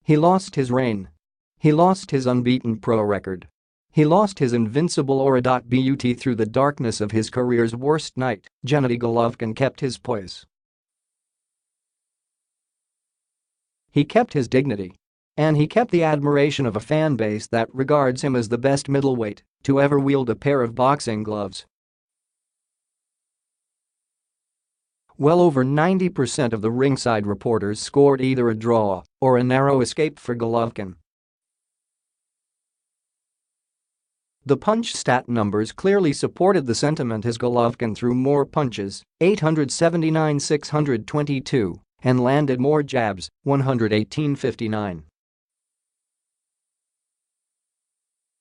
He lost his reign. He lost his unbeaten pro record. He lost his invincible aura. But through the darkness of his career's worst night, Gennady Golovkin kept his poise. He kept his dignity. And he kept the admiration of a fan base that regards him as the best middleweight to ever wield a pair of boxing gloves. Well over 90% of the ringside reporters scored either a draw or a narrow escape for Golovkin. The punch stat numbers clearly supported the sentiment as Golovkin threw more punches, 879-622, and landed more jabs, 118-59.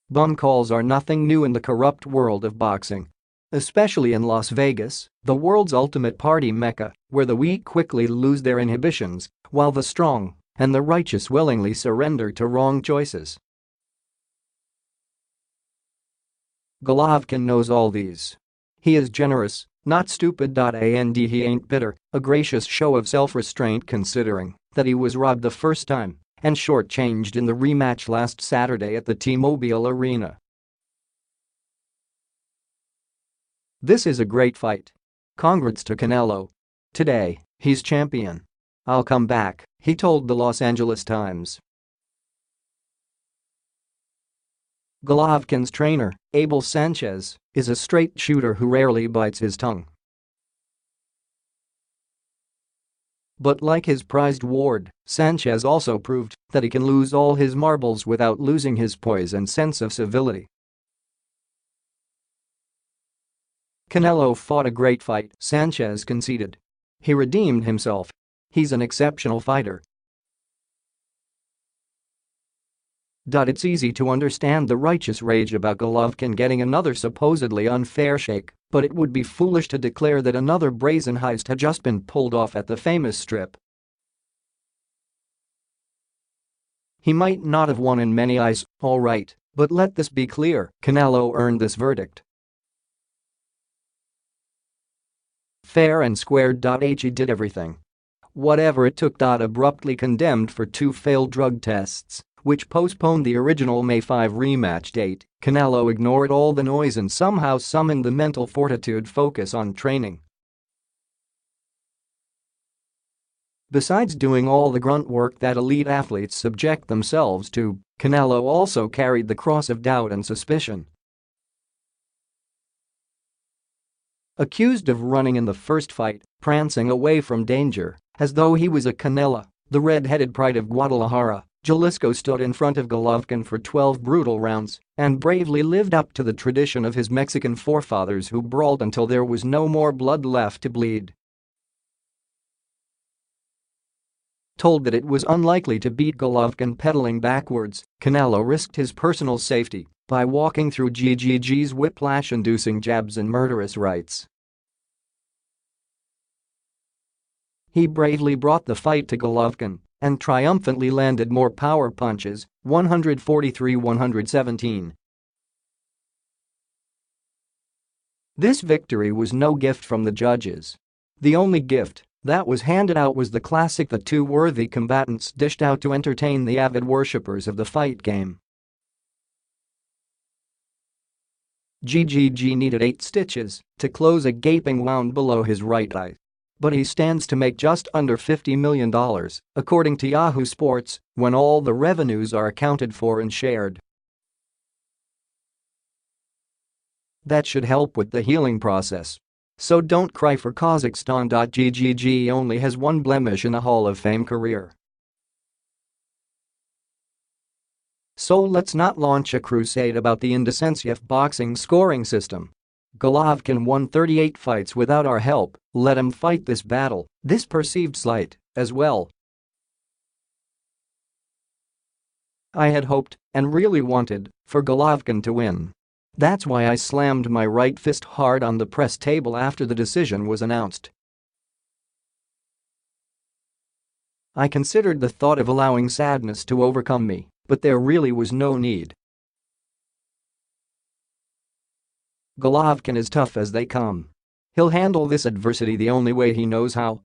Bum calls are nothing new in the corrupt world of boxing. Especially in Las Vegas, the world's ultimate party mecca, where the weak quickly lose their inhibitions, while the strong and the righteous willingly surrender to wrong choices. Golovkin knows all these. He is generous, not stupid. And he ain't bitter, a gracious show of self-restraint considering that he was robbed the first time and shortchanged in the rematch last Saturday at the T-Mobile Arena. This is a great fight. Congrats to Canelo. Today, he's champion. I'll come back, he told the Los Angeles Times. Golovkin's trainer, Abel Sanchez, is a straight shooter who rarely bites his tongue. But like his prized ward, Sanchez also proved that he can lose all his marbles without losing his poise and sense of civility. Canelo fought a great fight, Sanchez conceded. He redeemed himself. He's an exceptional fighter. It's easy to understand the righteous rage about Golovkin getting another supposedly unfair shake, but it would be foolish to declare that another brazen heist had just been pulled off at the famous Strip. He might not have won in many eyes, all right, but let this be clear, Canelo earned this verdict. Fair and square. He did everything. Whatever it took. Abruptly condemned for 2 failed drug tests, which postponed the original May 5 rematch date, Canelo ignored all the noise and somehow summoned the mental fortitude focus on training. Besides doing all the grunt work that elite athletes subject themselves to, Canelo also carried the cross of doubt and suspicion. Accused of running in the first fight, prancing away from danger, as though he was a Canela, the red-headed pride of Guadalajara, Jalisco stood in front of Golovkin for 12 brutal rounds and bravely lived up to the tradition of his Mexican forefathers who brawled until there was no more blood left to bleed. Told that it was unlikely to beat Golovkin pedaling backwards, Canelo risked his personal safety by walking through GGG's whiplash-inducing jabs and murderous rights. He bravely brought the fight to Golovkin and triumphantly landed more power punches, 143-117. This victory was no gift from the judges. The only gift that was handed out was the classic the two worthy combatants dished out to entertain the avid worshippers of the fight game. GGG needed 8 stitches to close a gaping wound below his right eye. But he stands to make just under $50 million, according to Yahoo Sports, when all the revenues are accounted for and shared. That should help with the healing process. So don't cry for Kazakhstan. GGG only has one blemish in a Hall of Fame career. So let's not launch a crusade about the indecency boxing scoring system. Golovkin won 38 fights without our help, let him fight this battle, this perceived slight, as well. I had hoped, and really wanted, for Golovkin to win. That's why I slammed my right fist hard on the press table after the decision was announced. I considered the thought of allowing sadness to overcome me, but there really was no need. Golovkin is tough as they come. He'll handle this adversity the only way he knows how,